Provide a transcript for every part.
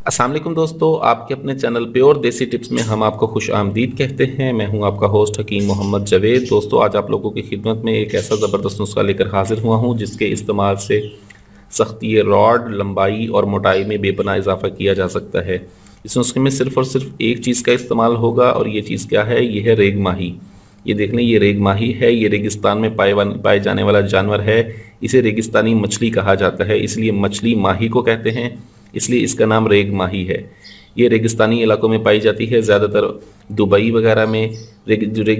अस्सलाम वालेकुम दोस्तों, आपके अपने चैनल प्योर देसी टिप्स में हम आपको खुश आमदीद कहते हैं। मैं हूं आपका होस्ट हकीम मोहम्मद जवेद। दोस्तों, आज आप लोगों की खिदमत में एक ऐसा ज़बरदस्त नुस्खा लेकर हाजिर हुआ हूं जिसके इस्तेमाल से सख्ती रॉड, लंबाई और मोटाई में बेपनाह इजाफा किया जा सकता है। इस नुस्खे में सिर्फ़ और सिर्फ एक चीज़ का इस्तेमाल होगा और ये चीज़ क्या है? ये है रेग माही। ये देख लें, ये रेग माही है। ये रेगिस्तान में पाए जाने वाला जानवर है। इसे रेगिस्तानी मछली कहा जाता है, इसलिए मछली माही को कहते हैं, इसलिए इसका नाम रेग माही है। ये रेगिस्तानी इलाकों में पाई जाती है, ज़्यादातर दुबई वगैरह में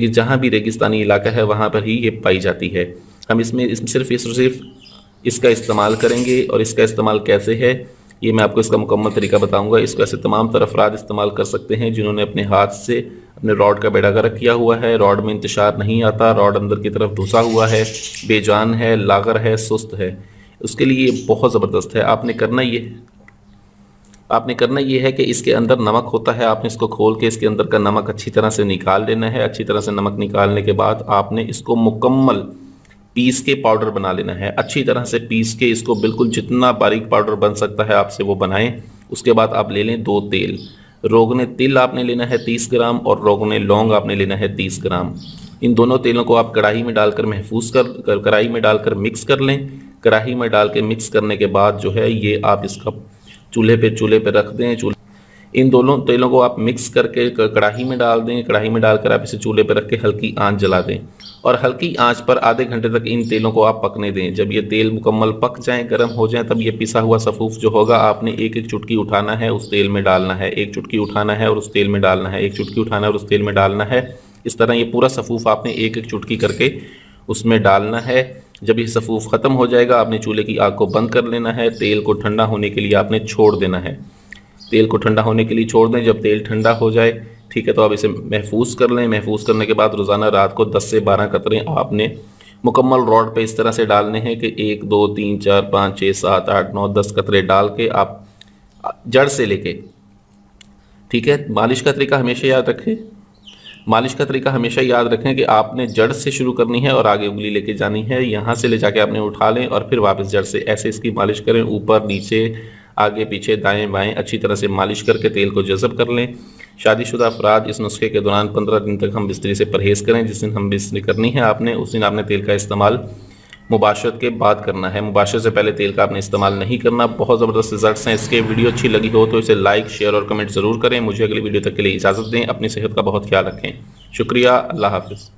जहाँ भी रेगिस्तानी इलाका है वहाँ पर ही ये पाई जाती है। हम इसमें सिर्फ इसका इस्तेमाल करेंगे। और इसका इस्तेमाल कैसे है ये मैं आपको इसका मुकम्मल तरीका बताऊंगा। इसको ऐसे तमाम तरह अफराद इस्तेमाल कर सकते हैं जिन्होंने अपने हाथ से अपने रॉड का बेड़ा गर्क किया हुआ है, रॉड में इंतशार नहीं आता, रॉड अंदर की तरफ घुसा हुआ है, बेजान है, लागर है, सुस्त है। उसके लिए ये बहुत ज़बरदस्त है। आपने करना ये है कि इसके अंदर नमक होता है। आपने इसको खोल के इसके अंदर का नमक अच्छी तरह से निकाल लेना है। अच्छी तरह से नमक निकालने के बाद आपने इसको मुकम्मल पीस के पाउडर बना लेना है। अच्छी तरह से पीस के इसको बिल्कुल जितना बारीक पाउडर बन सकता है आपसे वो बनाएं। उसके बाद आप ले लें 2 तेल। रोगने तिल आपने लेना है 30 ग्राम और रोगने लौंग आपने लेना है 30 ग्राम। इन दोनों तेलों को आप कढ़ाई में डालकर कढ़ाई में डालकर मिक्स कर लें। कढ़ाई में डाल के मिक्स करने के बाद जो है ये आप इसका चूल्हे पे रख दें। इन दोनों तेलों को आप मिक्स करके कढ़ाई में डाल दें। कढ़ाई में डालकर आप इसे चूल्हे पे रख के हल्की आंच जला दें और हल्की आंच पर आधे घंटे तक इन तेलों को आप पकने दें। जब ये तेल मुकम्मल पक जाएं, गर्म हो जाएं, तब ये पिसा हुआ सफ़ूफ जो होगा आपने एक एक चुटकी उठाना है, उस तेल में डालना है। एक चुटकी उठाना है और उस तेल में डालना है। एक चुटकी उठाना है और उस तेल में डालना है। इस तरह ये पूरा सफ़ूफ आपने एक एक चुटकी करके उसमें डालना है। जब ये सफ़ूफ ख़त्म हो जाएगा आपने चूल्हे की आग को बंद कर लेना है। तेल को ठंडा होने के लिए आपने छोड़ देना है। तेल को ठंडा होने के लिए छोड़ दें। जब तेल ठंडा हो जाए, ठीक है, तो आप इसे महफूज कर लें। महफूज करने के बाद रोज़ाना रात को 10 से 12 कतरे आपने मुकम्मल रॉड पे इस तरह से डालने हैं कि 1 2 3 4 5 6 7 8 9 10 कतरे डाल के आप जड़ से लेके, ठीक है। मालिश का तरीका हमेशा याद रखें कि आपने जड़ से शुरू करनी है और आगे उंगली लेके जानी है। यहाँ से ले जाके आपने उठा लें और फिर वापस जड़ से ऐसे इसकी मालिश करें। ऊपर नीचे, आगे पीछे, दाएं बाएं अच्छी तरह से मालिश करके तेल को जज़ब कर लें। शादीशुदा अफराद इस नुस्खे के दौरान 15 दिन तक हम बिस्तरी से परहेज़ करें। जिस दिन हम बिस्तरी करनी है आपने, उस दिन आपने तेल का इस्तेमाल मुबाशरत के बाद करना है। मुबाशरत से पहले तेल का आपने इस्तेमाल नहीं करना। बहुत ज़बरदस्त रिजल्ट्स हैं इसके। वीडियो अच्छी लगी हो तो इसे लाइक, शेयर और कमेंट ज़रूर करें। मुझे अगली वीडियो तक के लिए इजाज़त दें। अपनी सेहत का बहुत ख्याल रखें। शुक्रिया। अल्लाह हाफ़िज़।